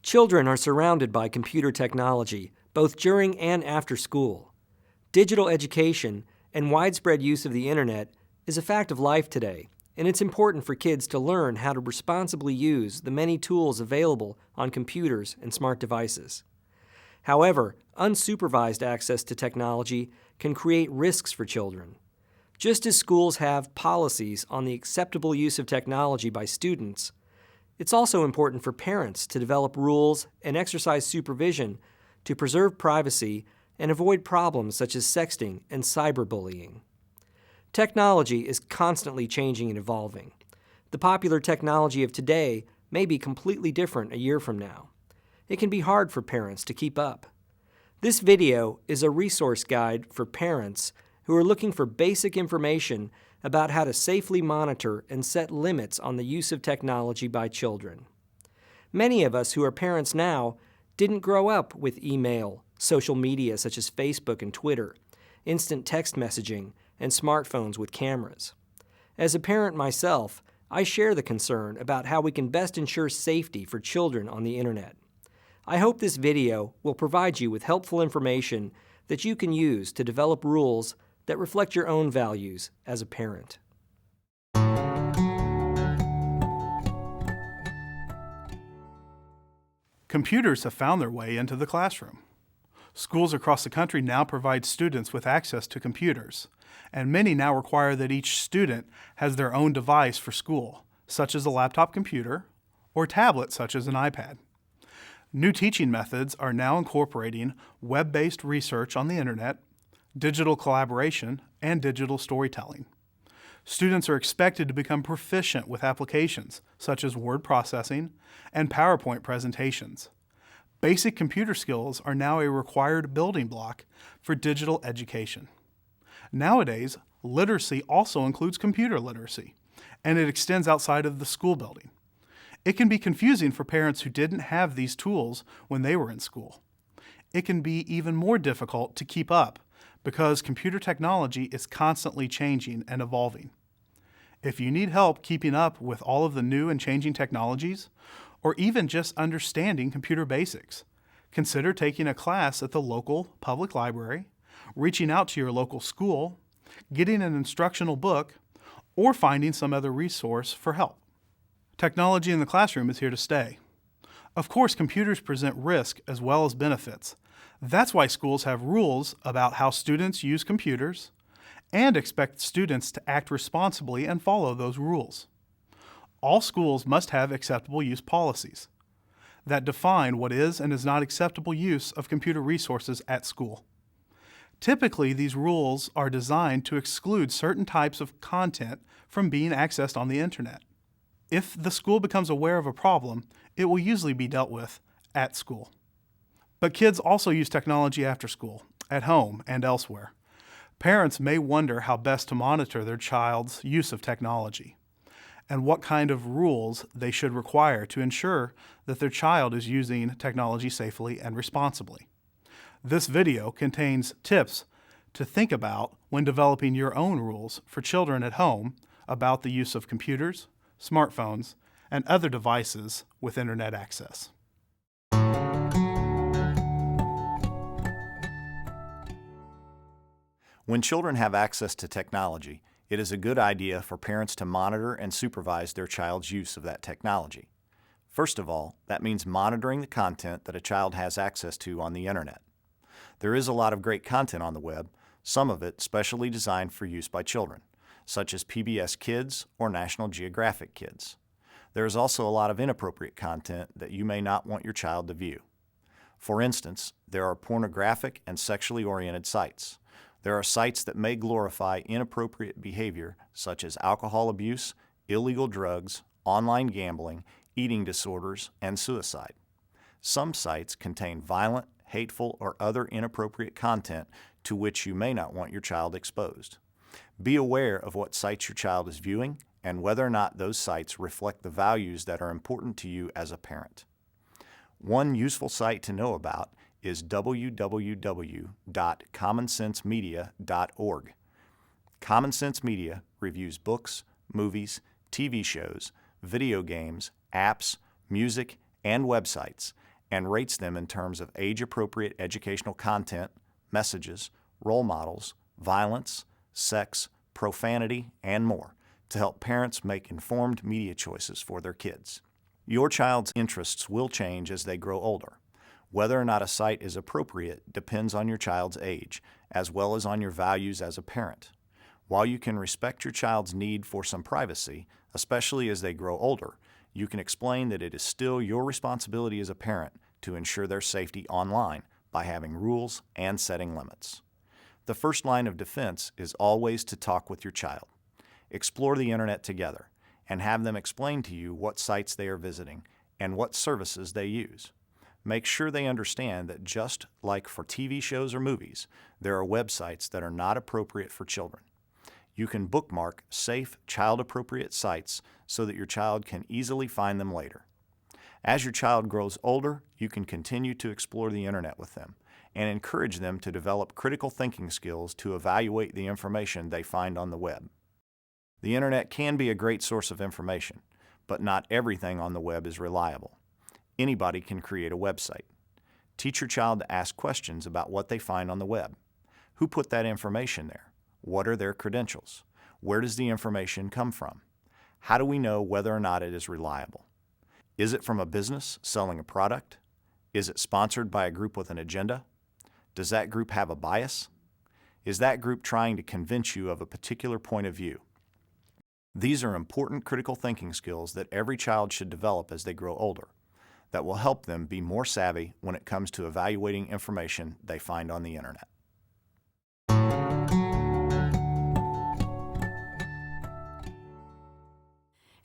Children are surrounded by computer technology, both during and after school. Digital education and widespread use of the internet is a fact of life today, and it's important for kids to learn how to responsibly use the many tools available on computers and smart devices. However, unsupervised access to technology can create risks for children. Just as schools have policies on the acceptable use of technology by students, it's also important for parents to develop rules and exercise supervision to preserve privacy and avoid problems such as sexting and cyberbullying. Technology is constantly changing and evolving. The popular technology of today may be completely different a year from now. It can be hard for parents to keep up. This video is a resource guide for parents who are looking for basic information about how to safely monitor and set limits on the use of technology by children. Many of us who are parents now didn't grow up with email, social media such as Facebook and Twitter, instant text messaging, and smartphones with cameras. As a parent myself, I share the concern about how we can best ensure safety for children on the internet. I hope this video will provide you with helpful information that you can use to develop rules that reflect your own values as a parent. Computers have found their way into the classroom. Schools across the country now provide students with access to computers, and many now require that each student has their own device for school, such as a laptop computer or tablet such as an iPad. New teaching methods are now incorporating web-based research on the internet, digital collaboration, and digital storytelling. Students are expected to become proficient with applications such as word processing and PowerPoint presentations. Basic computer skills are now a required building block for digital education. Nowadays, literacy also includes computer literacy, and it extends outside of the school building. It can be confusing for parents who didn't have these tools when they were in school. It can be even more difficult to keep up because computer technology is constantly changing and evolving. If you need help keeping up with all of the new and changing technologies, or even just understanding computer basics, consider taking a class at the local public library, reaching out to your local school, getting an instructional book, or finding some other resource for help. Technology in the classroom is here to stay. Of course, computers present risk as well as benefits. That's why schools have rules about how students use computers and expect students to act responsibly and follow those rules. All schools must have acceptable use policies that define what is and is not acceptable use of computer resources at school. Typically, these rules are designed to exclude certain types of content from being accessed on the internet. If the school becomes aware of a problem, it will usually be dealt with at school. But kids also use technology after school, at home, and elsewhere. Parents may wonder how best to monitor their child's use of technology and what kind of rules they should require to ensure that their child is using technology safely and responsibly. This video contains tips to think about when developing your own rules for children at home about the use of computers, smartphones, and other devices with internet access. When children have access to technology, it is a good idea for parents to monitor and supervise their child's use of that technology. First of all, that means monitoring the content that a child has access to on the internet. There is a lot of great content on the web, some of it specially designed for use by children, such as PBS Kids or National Geographic Kids. There is also a lot of inappropriate content that you may not want your child to view. For instance, there are pornographic and sexually oriented sites. There are sites that may glorify inappropriate behavior such as alcohol abuse, illegal drugs, online gambling, eating disorders, and suicide. Some sites contain violent, hateful, or other inappropriate content to which you may not want your child exposed. Be aware of what sites your child is viewing and whether or not those sites reflect the values that are important to you as a parent. One useful site to know about is www.commonsensemedia.org. Common Sense Media reviews books, movies, TV shows, video games, apps, music, and websites, and rates them in terms of age-appropriate educational content, messages, role models, violence, sex, profanity, and more to help parents make informed media choices for their kids. Your child's interests will change as they grow older. Whether or not a site is appropriate depends on your child's age, as well as on your values as a parent. While you can respect your child's need for some privacy, especially as they grow older, you can explain that it is still your responsibility as a parent to ensure their safety online by having rules and setting limits. The first line of defense is always to talk with your child. Explore the internet together and have them explain to you what sites they are visiting and what services they use. Make sure they understand that just like for TV shows or movies, there are websites that are not appropriate for children. You can bookmark safe, child-appropriate sites so that your child can easily find them later. As your child grows older, you can continue to explore the internet with them and encourage them to develop critical thinking skills to evaluate the information they find on the web. The internet can be a great source of information, but not everything on the web is reliable. Anybody can create a website. Teach your child to ask questions about what they find on the web. Who put that information there? What are their credentials? Where does the information come from? How do we know whether or not it is reliable? Is it from a business selling a product? Is it sponsored by a group with an agenda? Does that group have a bias? Is that group trying to convince you of a particular point of view? These are important critical thinking skills that every child should develop as they grow older, that will help them be more savvy when it comes to evaluating information they find on the internet.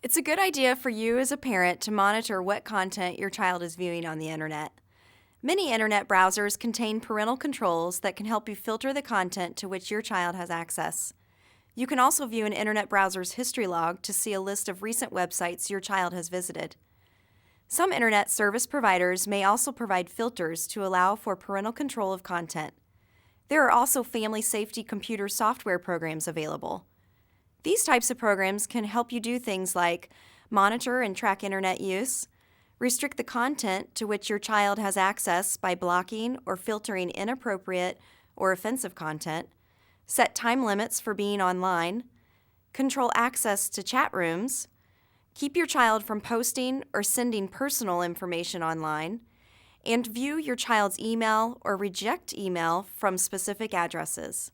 It's a good idea for you as a parent to monitor what content your child is viewing on the internet. Many internet browsers contain parental controls that can help you filter the content to which your child has access. You can also view an internet browser's history log to see a list of recent websites your child has visited. Some internet service providers may also provide filters to allow for parental control of content. There are also family safety computer software programs available. These types of programs can help you do things like monitor and track internet use, restrict the content to which your child has access by blocking or filtering inappropriate or offensive content, set time limits for being online, control access to chat rooms, keep your child from posting or sending personal information online, and view your child's email or reject email from specific addresses.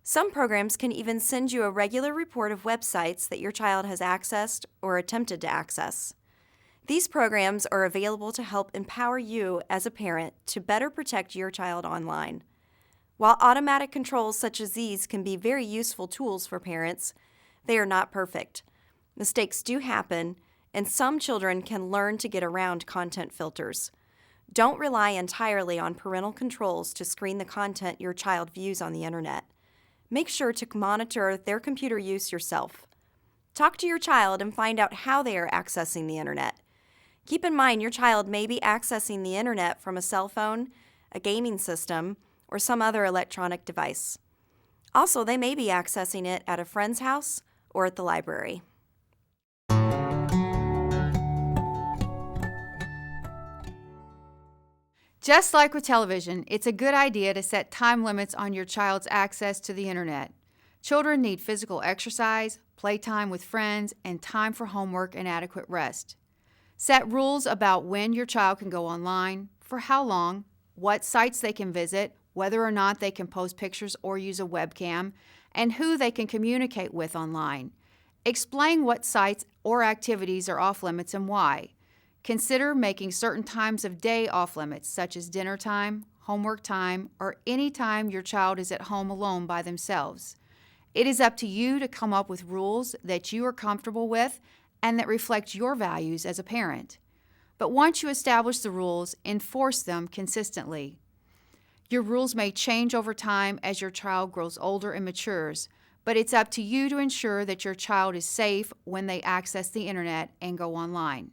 Some programs can even send you a regular report of websites that your child has accessed or attempted to access. These programs are available to help empower you as a parent to better protect your child online. While automatic controls such as these can be very useful tools for parents, they are not perfect. Mistakes do happen, and some children can learn to get around content filters. Don't rely entirely on parental controls to screen the content your child views on the internet. Make sure to monitor their computer use yourself. Talk to your child and find out how they are accessing the internet. Keep in mind your child may be accessing the internet from a cell phone, a gaming system, or some other electronic device. Also, they may be accessing it at a friend's house or at the library. Just like with television, it's a good idea to set time limits on your child's access to the internet. Children need physical exercise, playtime with friends, and time for homework and adequate rest. Set rules about when your child can go online, for how long, what sites they can visit, whether or not they can post pictures or use a webcam, and who they can communicate with online. Explain what sites or activities are off limits and why. Consider making certain times of day off limits, such as dinner time, homework time, or any time your child is at home alone by themselves. It is up to you to come up with rules that you are comfortable with and that reflect your values as a parent. But once you establish the rules, enforce them consistently. Your rules may change over time as your child grows older and matures, but it's up to you to ensure that your child is safe when they access the internet and go online.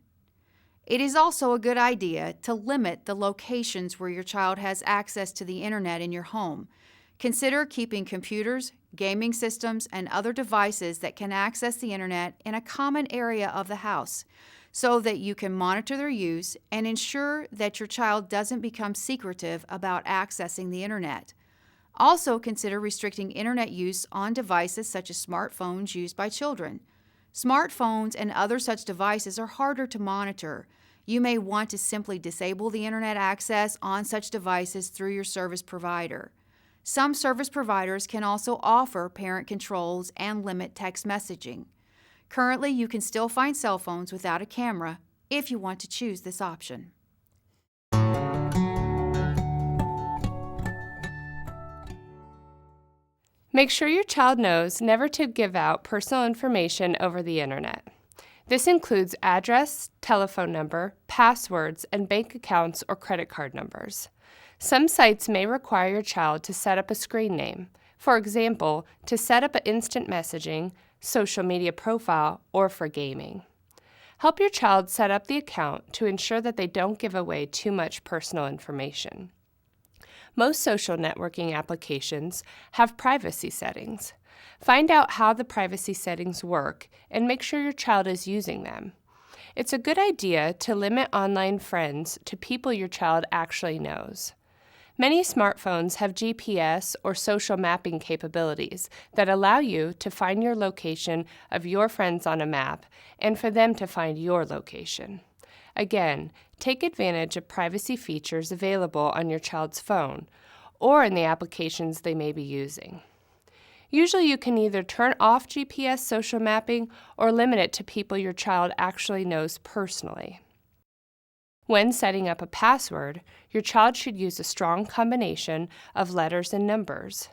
It is also a good idea to limit the locations where your child has access to the internet in your home. Consider keeping computers, gaming systems, and other devices that can access the internet in a common area of the house. so that you can monitor their use and ensure that your child doesn't become secretive about accessing the internet. Also, consider restricting internet use on devices such as smartphones used by children. Smartphones and other such devices are harder to monitor. You may want to simply disable the internet access on such devices through your service provider. Some service providers can also offer parent controls and limit text messaging. Currently, you can still find cell phones without a camera if you want to choose this option. Make sure your child knows never to give out personal information over the internet. This includes address, telephone number, passwords, and bank accounts or credit card numbers. Some sites may require your child to set up a screen name, for example, to set up an instant messaging, social media profile, or for gaming. Help your child set up the account to ensure that they don't give away too much personal information. Most social networking applications have privacy settings. Find out how the privacy settings work and make sure your child is using them. It's a good idea to limit online friends to people your child actually knows. Many smartphones have GPS or social mapping capabilities that allow you to find your location of your friends on a map and for them to find your location. Again, take advantage of privacy features available on your child's phone or in the applications they may be using. Usually you can either turn off GPS social mapping or limit it to people your child actually knows personally. When setting up a password, your child should use a strong combination of letters and numbers.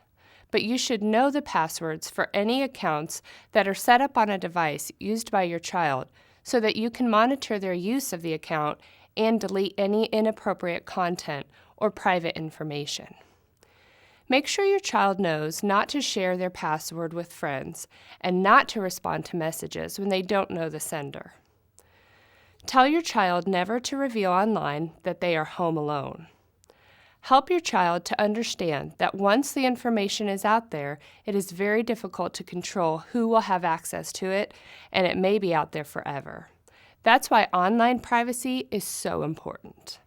But you should know the passwords for any accounts that are set up on a device used by your child so that you can monitor their use of the account and delete any inappropriate content or private information. Make sure your child knows not to share their password with friends and not to respond to messages when they don't know the sender. Tell your child never to reveal online that they are home alone. Help your child to understand that once the information is out there, it is very difficult to control who will have access to it, and it may be out there forever. That's why online privacy is so important.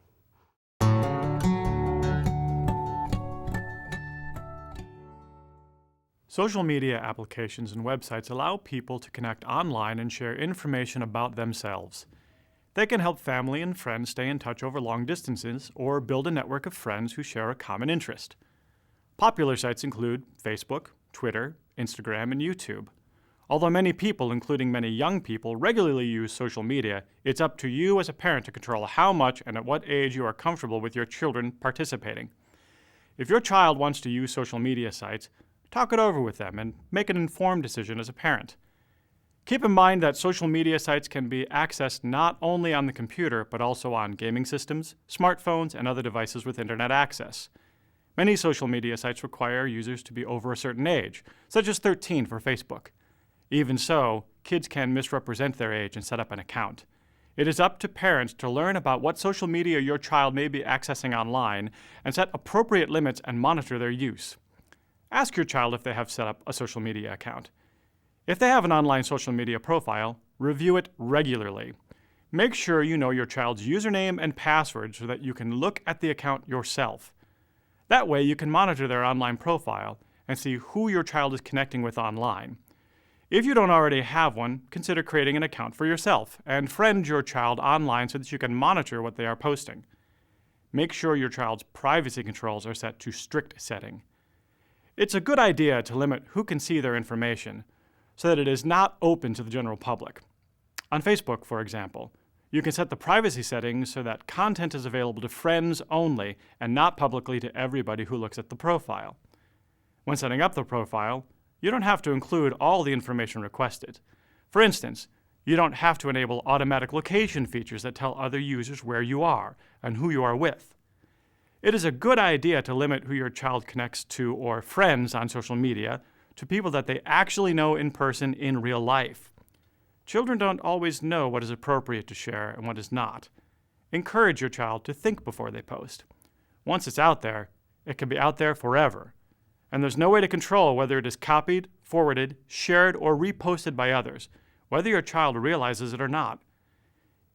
Social media applications and websites allow people to connect online and share information about themselves. They can help family and friends stay in touch over long distances or build a network of friends who share a common interest. Popular sites include Facebook, Twitter, Instagram, and YouTube. Although many people, including many young people, regularly use social media, it's up to you as a parent to control how much and at what age you are comfortable with your children participating. If your child wants to use social media sites, talk it over with them and make an informed decision as a parent. Keep in mind that social media sites can be accessed not only on the computer, but also on gaming systems, smartphones, and other devices with internet access. Many social media sites require users to be over a certain age, such as 13 for Facebook. Even so, kids can misrepresent their age and set up an account. It is up to parents to learn about what social media your child may be accessing online and set appropriate limits and monitor their use. Ask your child if they have set up a social media account. If they have an online social media profile, review it regularly. Make sure you know your child's username and password so that you can look at the account yourself. That way you can monitor their online profile and see who your child is connecting with online. If you don't already have one, consider creating an account for yourself and friend your child online so that you can monitor what they are posting. Make sure your child's privacy controls are set to strict setting. It's a good idea to limit who can see their information so that it is not open to the general public. On Facebook, for example, you can set the privacy settings so that content is available to friends only and not publicly to everybody who looks at the profile. When setting up the profile, you don't have to include all the information requested. For instance, you don't have to enable automatic location features that tell other users where you are and who you are with. It is a good idea to limit who your child connects to or friends on social media to people that they actually know in person in real life. Children don't always know what is appropriate to share and what is not. Encourage your child to think before they post. Once it's out there, it can be out there forever. And there's no way to control whether it is copied, forwarded, shared, or reposted by others, whether your child realizes it or not.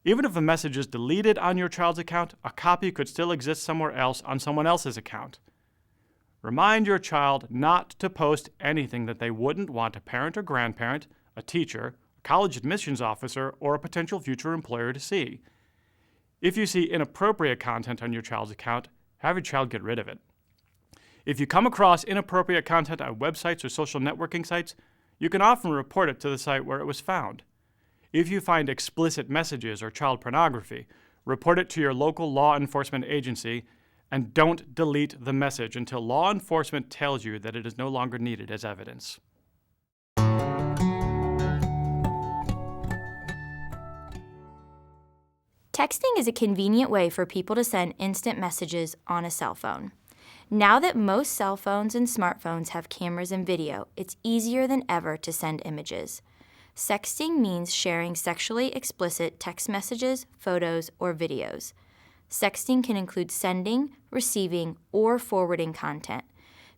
Even if a message is deleted on your child's account, a copy could still exist somewhere else on someone else's account. Remind your child not to post anything that they wouldn't want a parent or grandparent, a teacher, a college admissions officer, or a potential future employer to see. If you see inappropriate content on your child's account, have your child get rid of it. If you come across inappropriate content on websites or social networking sites, you can often report it to the site where it was found. If you find explicit messages or child pornography, report it to your local law enforcement agency, and don't delete the message until law enforcement tells you that it is no longer needed as evidence. Texting is a convenient way for people to send instant messages on a cell phone. Now that most cell phones and smartphones have cameras and video, it's easier than ever to send images. Sexting means sharing sexually explicit text messages, photos, or videos. Sexting can include sending, receiving, or forwarding content.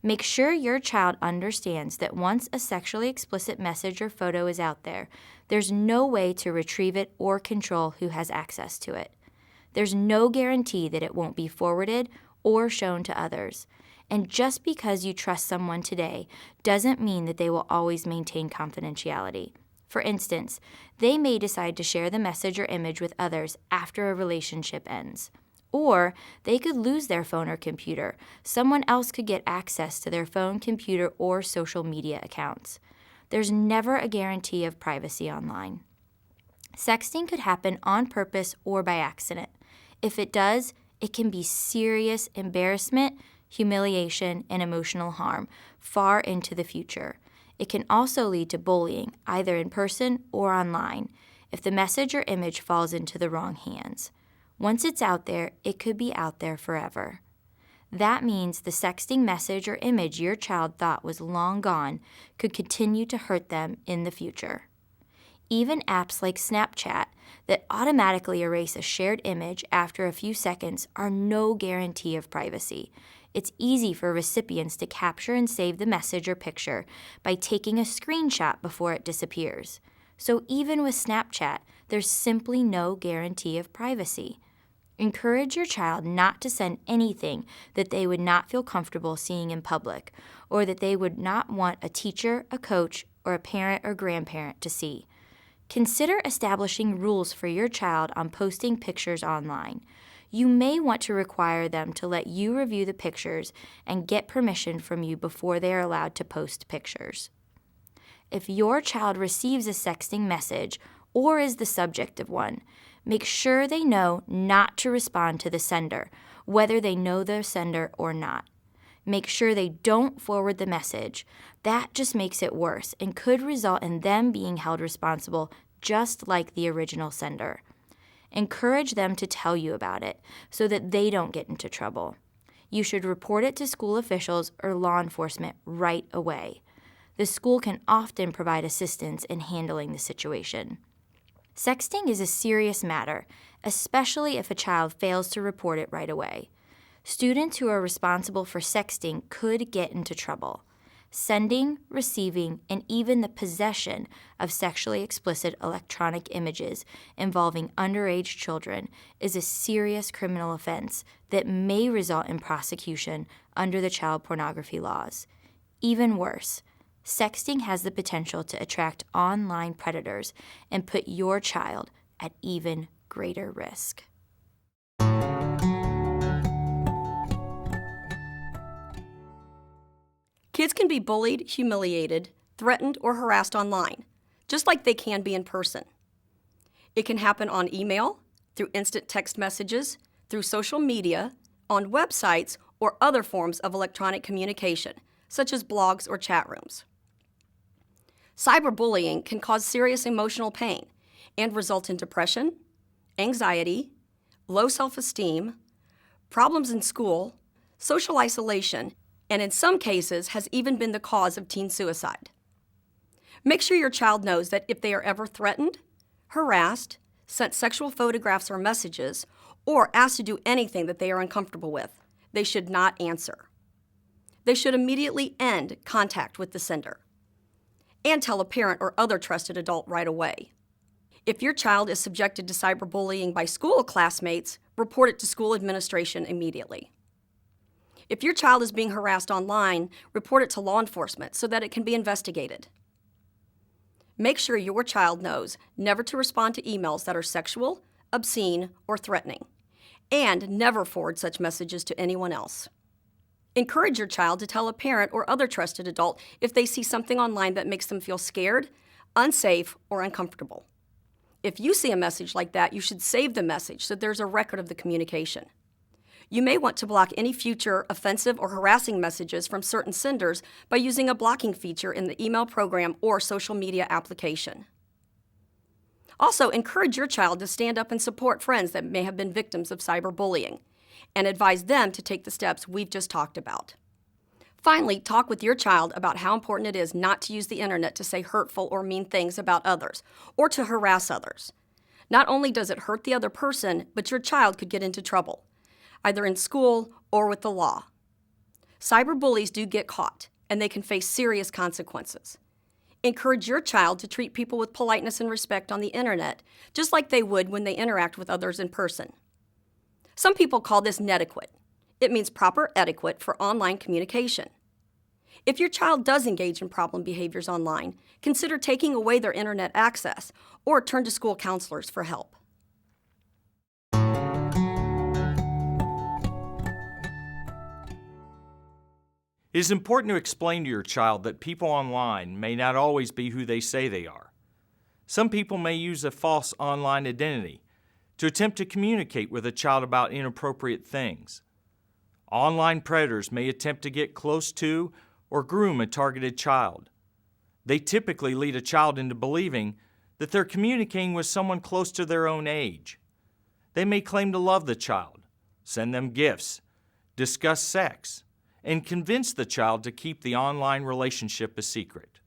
Make sure your child understands that once a sexually explicit message or photo is out there, there's no way to retrieve it or control who has access to it. There's no guarantee that it won't be forwarded or shown to others. And just because you trust someone today doesn't mean that they will always maintain confidentiality. For instance, they may decide to share the message or image with others after a relationship ends. Or they could lose their phone or computer. Someone else could get access to their phone, computer, or social media accounts. There's never a guarantee of privacy online. Sexting could happen on purpose or by accident. If it does, it can be serious embarrassment, humiliation, and emotional harm far into the future. It can also lead to bullying, either in person or online, if the message or image falls into the wrong hands. Once it's out there, it could be out there forever. That means the sexting message or image your child thought was long gone could continue to hurt them in the future. Even apps like Snapchat that automatically erase a shared image after a few seconds are no guarantee of privacy. It's easy for recipients to capture and save the message or picture by taking a screenshot before it disappears. So even with Snapchat, there's simply no guarantee of privacy. Encourage your child not to send anything that they would not feel comfortable seeing in public, or that they would not want a teacher, a coach, or a parent or grandparent to see. Consider establishing rules for your child on posting pictures online. You may want to require them to let you review the pictures and get permission from you before they are allowed to post pictures. If your child receives a sexting message or is the subject of one, make sure they know not to respond to the sender, whether they know the sender or not. Make sure they don't forward the message. That just makes it worse and could result in them being held responsible just like the original sender. Encourage them to tell you about it so that they don't get into trouble. You should report it to school officials or law enforcement right away. The school can often provide assistance in handling the situation. Sexting is a serious matter, especially if a child fails to report it right away. Students who are responsible for sexting could get into trouble. Sending, receiving, and even the possession of sexually explicit electronic images involving underage children is a serious criminal offense that may result in prosecution under the child pornography laws. Even worse, sexting has the potential to attract online predators and put your child at even greater risk. Kids can be bullied, humiliated, threatened, or harassed online, just like they can be in person. It can happen on email, through instant text messages, through social media, on websites, or other forms of electronic communication, such as blogs or chat rooms. Cyberbullying can cause serious emotional pain and result in depression, anxiety, low self-esteem, problems in school, social isolation, and in some cases has even been the cause of teen suicide. Make sure your child knows that if they are ever threatened, harassed, sent sexual photographs or messages, or asked to do anything that they are uncomfortable with, they should not answer. They should immediately end contact with the sender and tell a parent or other trusted adult right away. If your child is subjected to cyberbullying by school classmates, report it to school administration immediately. If your child is being harassed online, report it to law enforcement so that it can be investigated. Make sure your child knows never to respond to emails that are sexual, obscene, or threatening, and never forward such messages to anyone else. Encourage your child to tell a parent or other trusted adult if they see something online that makes them feel scared, unsafe, or uncomfortable. If you see a message like that, you should save the message so there's a record of the communication. You may want to block any future offensive or harassing messages from certain senders by using a blocking feature in the email program or social media application. Also, encourage your child to stand up and support friends that may have been victims of cyberbullying, and advise them to take the steps we've just talked about. Finally, talk with your child about how important it is not to use the internet to say hurtful or mean things about others, or to harass others. Not only does it hurt the other person, but your child could get into trouble, either in school or with the law. Cyberbullies do get caught, and they can face serious consequences. Encourage your child to treat people with politeness and respect on the internet, just like they would when they interact with others in person. Some people call this netiquette. It means proper etiquette for online communication. If your child does engage in problem behaviors online, consider taking away their internet access or turn to school counselors for help. It is important to explain to your child that people online may not always be who they say they are. Some people may use a false online identity to attempt to communicate with a child about inappropriate things. Online predators may attempt to get close to or groom a targeted child. They typically lead a child into believing that they're communicating with someone close to their own age. They may claim to love the child, send them gifts, discuss sex, and convince the child to keep the online relationship a secret.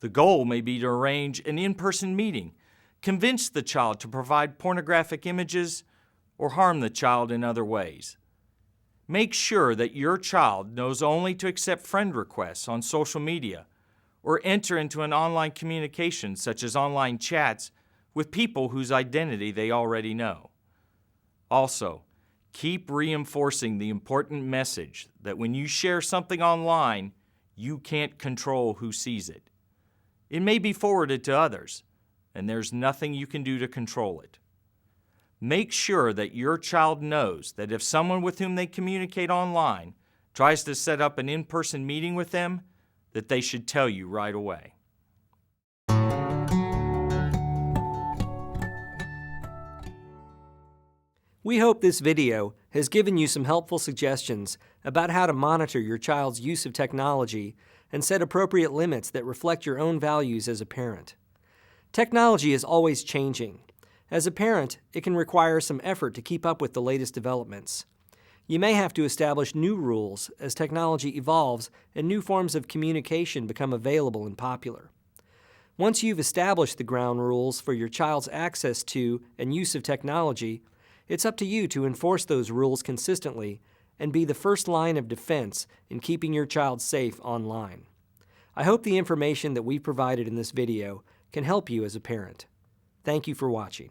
The goal may be to arrange an in-person meeting, convince the child to provide pornographic images, or harm the child in other ways. Make sure that your child knows only to accept friend requests on social media or enter into an online communication such as online chats with people whose identity they already know. Also, keep reinforcing the important message that when you share something online, you can't control who sees it. It may be forwarded to others, and there's nothing you can do to control it. Make sure that your child knows that if someone with whom they communicate online tries to set up an in-person meeting with them, that they should tell you right away. We hope this video has given you some helpful suggestions about how to monitor your child's use of technology and set appropriate limits that reflect your own values as a parent. Technology is always changing. As a parent, it can require some effort to keep up with the latest developments. You may have to establish new rules as technology evolves and new forms of communication become available and popular. Once you've established the ground rules for your child's access to and use of technology, it's up to you to enforce those rules consistently and be the first line of defense in keeping your child safe online. I hope the information that we've provided in this video can help you as a parent. Thank you for watching.